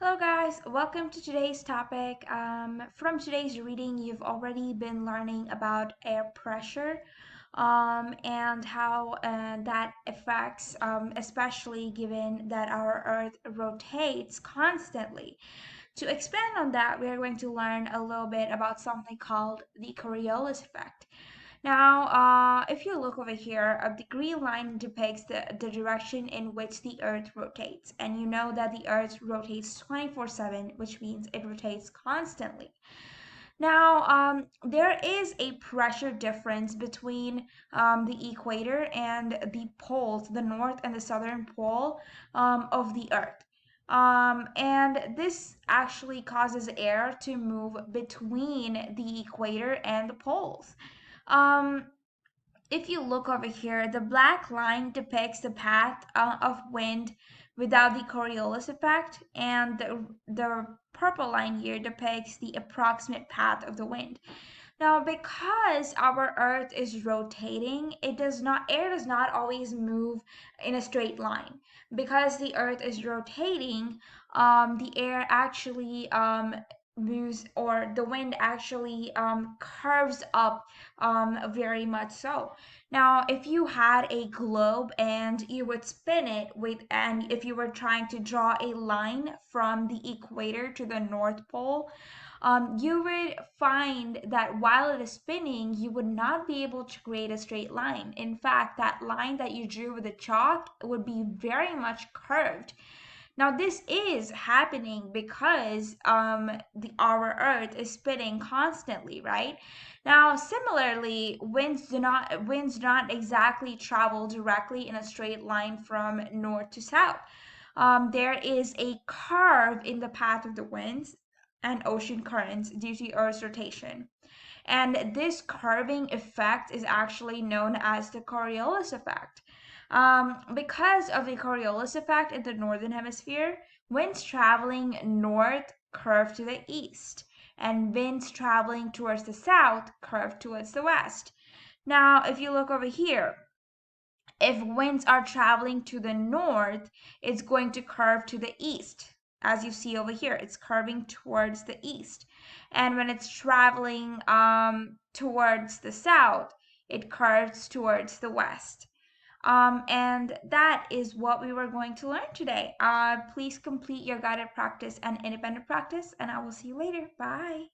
Hello, guys. Welcome to today's topic. From today's reading, you've already been learning about air pressure and how that affects, especially given that our Earth rotates constantly. To expand on that, we are going to learn a little bit about something called the Coriolis Effect. Now, if you look over here, the green line depicts the direction in which the Earth rotates. And you know that the Earth rotates 24/7, which means it rotates constantly. Now, there is a pressure difference between the equator and the poles, the north and the southern pole of the Earth. And this actually causes air to move between the equator and the poles. Um, if you look over here, the black line depicts the path of wind without the Coriolis effect, and the purple line here depicts the approximate path of the wind. Now, because our Earth is rotating, air does not always move in a straight line. Because the Earth is rotating, the air actually moves, or the wind actually curves up very much so. Now, if you had a globe and you would spin it and if you were trying to draw a line from the equator to the North Pole, you would find that while it is spinning, you would not be able to create a straight line. In fact, that line that you drew with the chalk would be very much curved. Now, this is happening because our Earth is spinning constantly, right? Now, similarly, winds do not exactly travel directly in a straight line from north to south. There is a curve in the path of the winds and ocean currents due to Earth's rotation. And this curving effect is actually known as the Coriolis effect. Because of the Coriolis effect in the northern hemisphere, winds traveling north curve to the east, and winds traveling towards the south curve towards the west. Now, if you look over here, if winds are traveling to the north, it's going to curve to the east. As you see over here, it's curving towards the east. And when it's traveling towards the south, it curves towards the west. And that is what we were going to learn today. Please complete your guided practice and independent practice, and I will see you later. Bye.